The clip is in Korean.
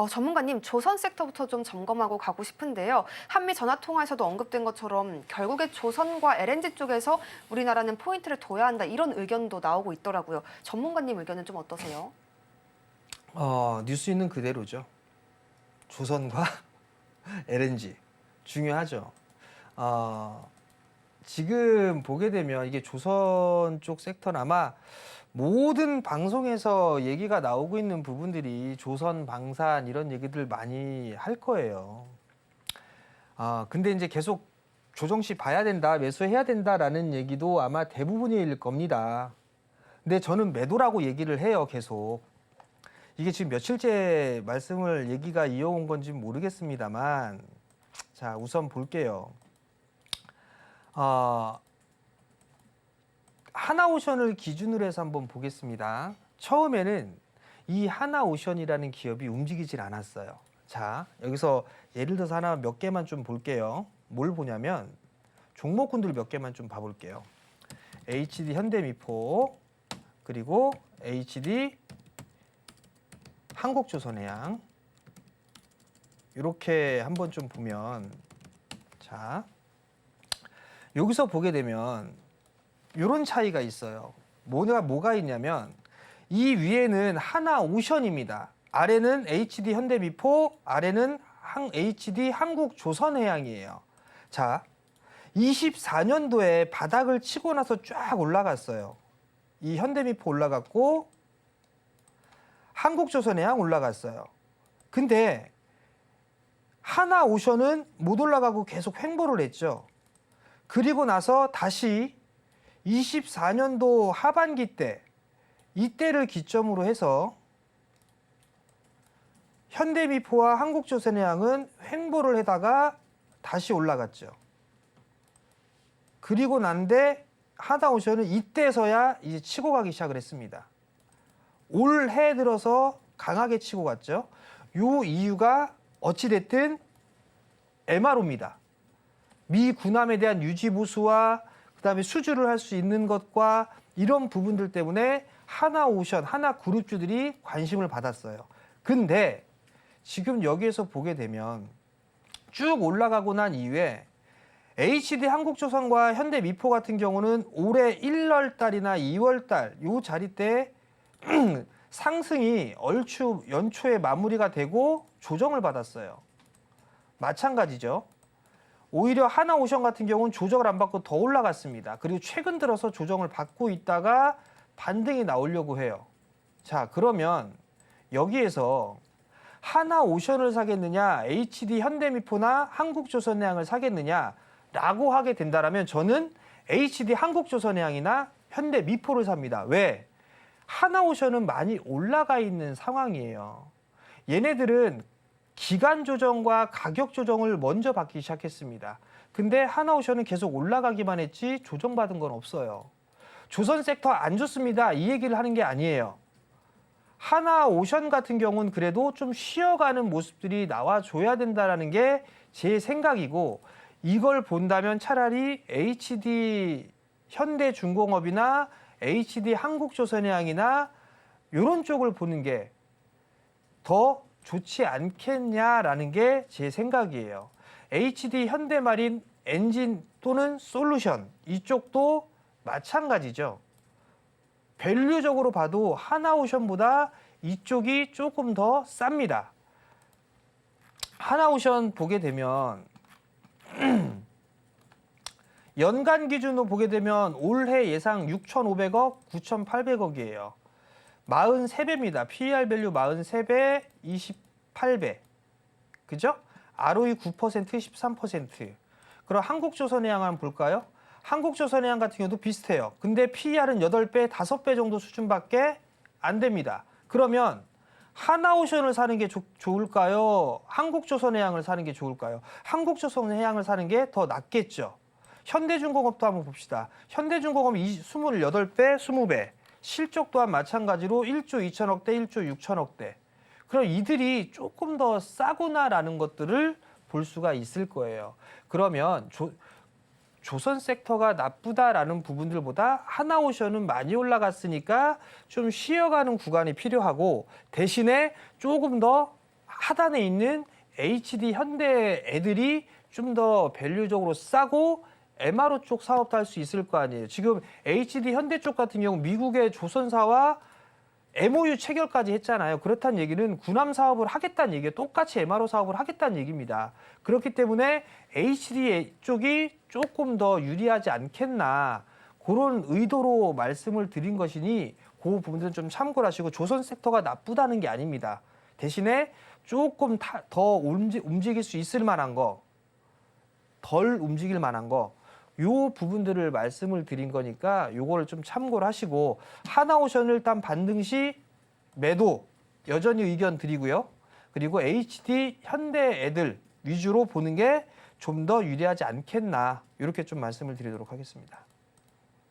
전문가님, 조선 섹터부터 좀 점검하고 가고 싶은데요. 한미 전화통화에서도 언급된 것처럼 결국에 조선과 LNG 쪽에서 우리나라는 포인트를 둬야 한다, 이런 의견도 나오고 있더라고요. 전문가님 의견은 좀 어떠세요? 뉴스 있는 그대로죠. 조선과 LNG 중요하죠. 지금 보게 되면 이게 조선 쪽 섹터는 아마 모든 방송에서 얘기가 나오고 있는 부분들이 조선 방산 이런 얘기들 많이 할 거예요. 근데 이제 계속 조정시 봐야 된다, 매수해야 된다라는 얘기도 아마 대부분일 겁니다. 근데 저는 매도라고 얘기를 해요, 계속. 이게 지금 며칠째 말씀을 얘기가 이어온 건지 모르겠습니다만, 자, 우선 볼게요. 하나오션을 기준으로 해서 한번 보겠습니다. 처음에는 이 하나오션이라는 기업이 움직이질 않았어요. 자, 여기서 예를 들어서 하나 몇 개만 좀 볼게요. 뭘 보냐면 종목군들 몇 개만 좀 봐볼게요. HD 현대미포, 그리고 HD 한국조선해양, 이렇게 한번 좀 보면, 자, 여기서 보게 되면 이런 차이가 있어요. 뭐가 있냐면 이 위에는 하나오션입니다. 아래는 HD 현대미포, 아래는 HD 한국조선해양이에요. 자, 24년도에 바닥을 치고 나서 쫙 올라갔어요. 이 현대미포 올라갔고 한국조선해양 올라갔어요. 근데 하나오션은 못 올라가고 계속 횡보를 했죠. 그리고 나서 다시 24년도 하반기 때, 이때를 기점으로 해서 현대미포와 한국조선해양은 횡보를 하다가 다시 올라갔죠. 그리고 난데 하나오션은 이때서야 이제 치고 가기 시작을 했습니다. 올해 들어서 강하게 치고 갔죠. 요 이유가 어찌됐든 MRO입니다. 미 군함에 대한 유지 보수와 그다음에 수주를 할 수 있는 것과 이런 부분들 때문에 하나오션, 하나그룹주들이 관심을 받았어요. 근데 지금 여기에서 보게 되면 쭉 올라가고 난 이후에 HD 한국조선과 현대미포 같은 경우는 올해 1월 달이나 2월 달 요 자리 때 상승이 얼추 연초에 마무리가 되고 조정을 받았어요. 마찬가지죠. 오히려 하나오션 같은 경우는 조정을 안 받고 더 올라갔습니다. 그리고 최근 들어서 조정을 받고 있다가 반등이 나오려고 해요. 자, 그러면 여기에서 하나오션을 사겠느냐, HD 현대미포나 한국조선해양을 사겠느냐라고 하게 된다면 저는 HD 한국조선해양이나 현대미포를 삽니다. 왜? 하나오션은 많이 올라가 있는 상황이에요. 얘네들은 기간 조정과 가격 조정을 먼저 받기 시작했습니다. 근데 하나오션은 계속 올라가기만 했지 조정받은 건 없어요. 조선 섹터 안 좋습니다, 이 얘기를 하는 게 아니에요. 하나오션 같은 경우는 그래도 좀 쉬어가는 모습들이 나와줘야 된다는 게 제 생각이고, 이걸 본다면 차라리 HD 현대중공업이나 HD 한국조선해양이나 이런 쪽을 보는 게 더 좋지 않겠냐라는 게 제 생각이에요. HD 현대마린 엔진 또는 솔루션, 이쪽도 마찬가지죠. 밸류적으로 봐도 하나오션보다 이쪽이 조금 더 쌉니다. 하나오션 보게 되면 연간 기준으로 보게 되면 올해 예상 6,500억, 9,800억이에요. 43배입니다. PER 밸류 43배, 28배. 그죠? ROE 9%, 13%. 그럼 한국조선해양 한번 볼까요? 한국조선해양 같은 경우도 비슷해요. 근데 PER은 8배, 5배 정도 수준밖에 안 됩니다. 그러면 하나오션을 사는 게 좋을까요? 한국조선해양을 사는 게 좋을까요? 한국조선해양을 사는 게 더 낫겠죠. 현대중공업도 한번 봅시다. 현대중공업이 28배, 20배. 실적 또한 마찬가지로 1조 2천억대, 1조 6천억대. 그럼 이들이 조금 더 싸구나라는 것들을 볼 수가 있을 거예요. 그러면 조선 섹터가 나쁘다라는 부분들보다 하나오션은 많이 올라갔으니까 좀 쉬어가는 구간이 필요하고, 대신에 조금 더 하단에 있는 HD 현대 애들이 좀 더 밸류적으로 싸고 MRO 쪽 사업도 할 수 있을 거 아니에요. 지금 HD 현대 쪽 같은 경우 미국의 조선사와 MOU 체결까지 했잖아요. 그렇다는 얘기는 군함 사업을 하겠다는 얘기예요. 똑같이 MRO 사업을 하겠다는 얘기입니다. 그렇기 때문에 HD 쪽이 조금 더 유리하지 않겠나 그런 의도로 말씀을 드린 것이니 그 부분들은 좀 참고를 하시고 조선 섹터가 나쁘다는 게 아닙니다. 대신에 조금 더 움직일 수 있을 만한 거, 덜 움직일 만한 거, 요 부분들을 말씀을 드린 거니까 요거를 좀 참고를 하시고 하나오션을 일단 반등 시 매도 여전히 의견 드리고요. 그리고 HD 현대 애들 위주로 보는 게 좀 더 유리하지 않겠나 이렇게 좀 말씀을 드리도록 하겠습니다.